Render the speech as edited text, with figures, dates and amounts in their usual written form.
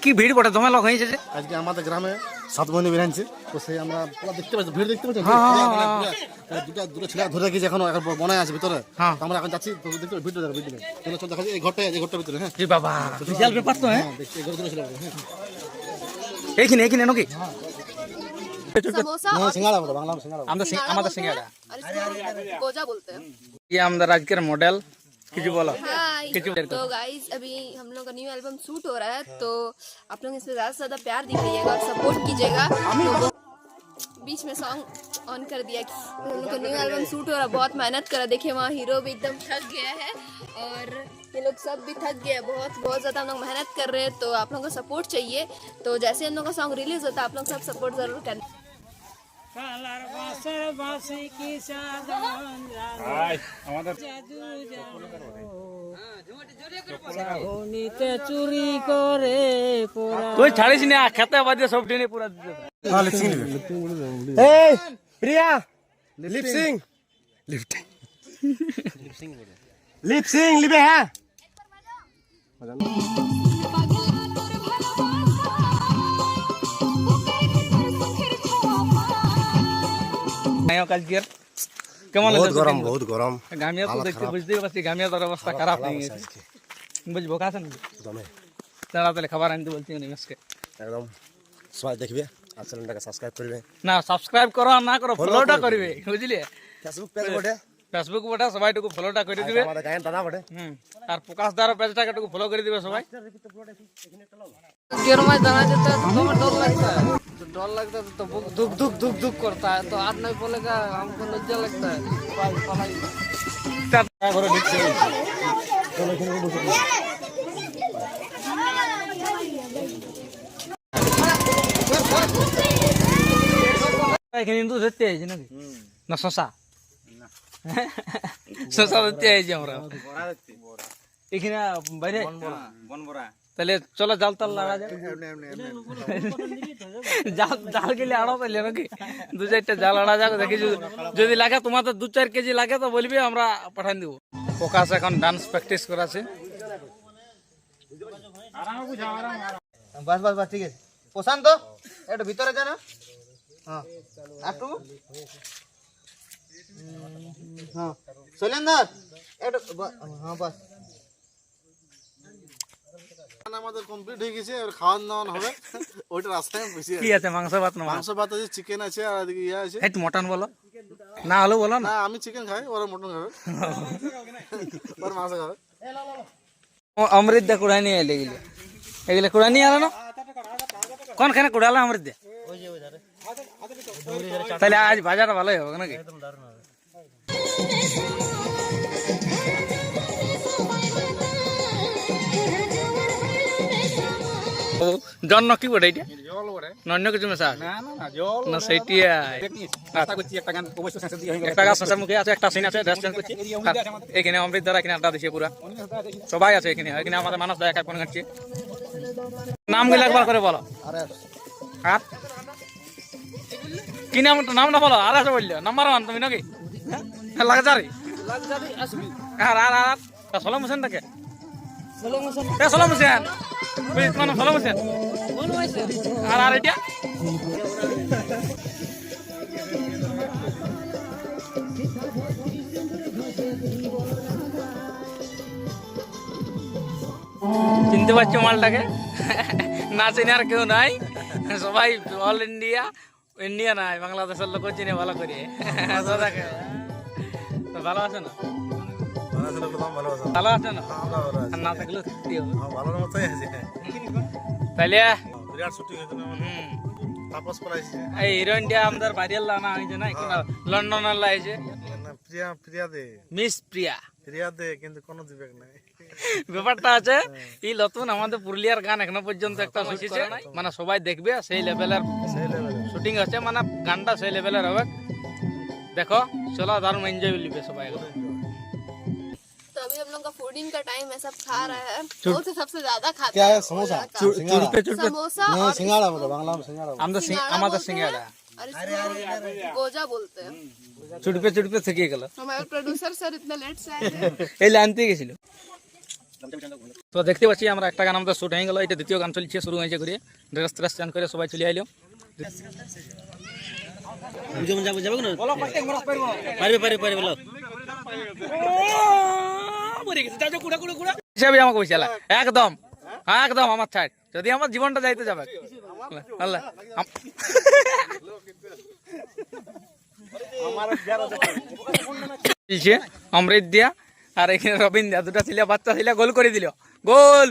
কি ভিড় বটে জমা লোক হয়েছে যে আজকে আমাদের গ্রামে 7 বন্ধু বেরানছে তো সেই আমরা পুরো দেখতে পাচ্ছি ভিড় দেখতে পাচ্ছি দুটো ছেলে ধরে রেখেছি এখনো এখন বনায় আছে ভিতরে তো আমরা এখন যাচ্ছি তো দেখতে ভিড় দেখো ভিড় চলো চল দেখা এই ঘরটার ভিতরে হ্যাঁ জি বাবা বিশাল ব্যাপার তো হ্যাঁ দেখছি এই ঘরে ছেলে হ্যাঁ এইখানে নাকি समोसा না और সিঙ্গাড়া বলে বাংলা সিঙ্গাড়া আমাদের সিঙ্গাড়া और इसको गोजा बोलते हैं। ये আমাদের আজকের মডেল কিছু বলো हाय কিছু तो गाइस अभी हम लोग का न्यू एल्बम शूट हो रहा है तो आप लोग इसमें ज्यादा से ज्यादा प्यार दिखाइएगा और सपोर्ट कीजिएगा। तो बीच में सॉन्ग ऑन कर दिया कि हम लोग का न्यू एल्बम शूट हो रहा है, बहुत मेहनत करा। देखिए वहाँ हीरो भी एकदम थक गया है और ये लोग सब भी थक गए, बहुत बहुत ज़्यादा हम लोग मेहनत कर रहे हैं। तो आप लोगों को सपोर्ट चाहिए, तो जैसे हम लोग का सॉन्ग रिलीज होता है आप लोग सब सपोर्ट ज़रूर करना। চুরি করে তুই ছাড়িস না খেতে বাদে সব টেনে পুরা দিতে এই প্রিয়া লিপসিং লিপসিং লিবে হ্যাঁ নায়ক আজকের কেমন বহুত লাগছে গরম বহুত গরম গামিয়া তো দেখতে বুঝতেই পারছি গামিয়াদের অবস্থা খারাপ হয়ে গেছে বুঝবো কাছে না দমে তাড়াতাড়ি খাবার আনতে বলছি নিমেষকে একদম সবাই দেখবে আর চ্যানেলটাকে সাবস্ক্রাইব করবে না সাবস্ক্রাইব করো আর না করো ফলোটা করবে বুঝলি ফেসবুক পেজ বটে ফেসবুক বটা সবাইটুকু ফলোটা করে দিবে আমাদের গায়ের দাদা বটে আর প্রকাশ দার পেজটাকে একটু ফলো করে দিবে সবাই गिर में जाना देता है तो तुम्हें डर लगता है, तो डर लगता है तो बुक दुख दुख दुख दुख करता है, तो आज नहीं बोलेगा हमको लज्जा लगता है। এখানে কিন্তু ধরতে আইছি নাকি না শশা শশা ধরতে আইছি আমরা এখানে বাইরে তাহলে চলো জাল তাল লাগা যায় জাল গেলে আড়ো তাহলে নাকি 2-4টা জাল আড়া যাক দেখি যদি লাগে তোমাদের 2-4 কেজি লাগে তো বলবি আমরা পাঠান দিব প্রকাশ এখন ডান্স প্র্যাকটিস করাছে बस बस बस ठीक है প্রশান্ত একটু ভিতরে যা না হ্যাঁ একটু হ্যাঁ শৈলেন্দর একটু হ্যাঁ বাস আমাদের কমপ্লিট হয়ে গেছে আর খাওয়ান দাওয়ান হবে ওইটার আশায় আমি বসে কি আছে মাংস ভাত না মাংস ভাত আছে চিকেন আছে আর এদিকে ইয়ে আছে একটু মটন বলো না হলো বলো না না আমি চিকেন খাই ওরা মটন খাবে ওর মাংস খাবে অমৃত দা কুড়া নিয়ে এলে গেলে এগুলো কুড়া নিয়ে আলো না কোনখানে কুড়ালো অমৃত দা তাহলে আজ বাজার ভালোই হবে নাকি জন্য কি বটে এটা অন্য কিছু মেশা না সেইটিয়া একটা গাছ শশা মুখে আছে একটা সিন আছে ড্রেস চেঞ্জ করছি এখানে অমৃত দ্বারা এখানে আড্ডা দিচ্ছে পুরা সবাই আছে এখানে এখানে আমাদের মানস দয়া ফোন ঘাটছে নামগুলো একবার করে বলো আর কি নামটা বলো আর আছে বললো নাম্বার 1 তুমি নাকি লাগজারি আর আর আর সোলো মোশনটাকে সোলো মোশন মানে সোলো মোশন আর আর এটা চিনতে পারছো মালটাকে না চিনে আর কেউ নাই সবাই অল ইন্ডিয়া ইন্ডিয়া নাই বাংলাদেশের লোক চিনে ভালো করে ভালো আছে না ভালো আছে না আর না থাকলেও তাইলে এই হিরোইনটা আমাদের বাইরের লানা হয়েছে না লন্ডনের লাইছে মিস প্রিয়া কিন্তু কোনো দিবেক নাই ব্যাপারটা আছে এই নতুন আমাদের পুরুলিয়ার গান এখনো পর্যন্ত একটা হয়েছে মানে সবাই দেখবে সেই লেভেলের শুটিং আছে মানে গানটা সেই লেভেলের হবে দেখো চলো দারুণ এনজয় লিবে সবাই तो अभी हम लोग का फूडिंग का टाइम है, सब खा रहा है। वो तो सबसे ज्यादा खाता क्या है है समोसा চুরপে চুরপে समोसा नहीं और सिंगाड़ा बोलो बांग्ला में सिंगाड़ा আমাদের সিঙ্গাড়া और इसको गोजा बोलते हैं। চুরপে চুরপে থেকে গেল हमारे प्रोड्यूसर सर इतना लेट से आए थे। এই আনতে গেছিল তো দেখতে পাচ্ছি আমরা একটা গান আমাদের শুট হয়ে গেল, এটা দ্বিতীয় গান চলছে, শুরু হয়েছে ঘুরে ড্রেস ট্রেস চেঞ্জ করে সবাই চলে আইলো। হিসাবে আমাকে বলছে একদম একদম আমার ছাড়, যদি আমার জীবনটা যাইতে যাবে আল্লাহ অমৃত দিয়া আর এখানে রবিন দিয়া, দুটা ছেলে বাচ্চা ছেলে গোল করে দিল, গোল।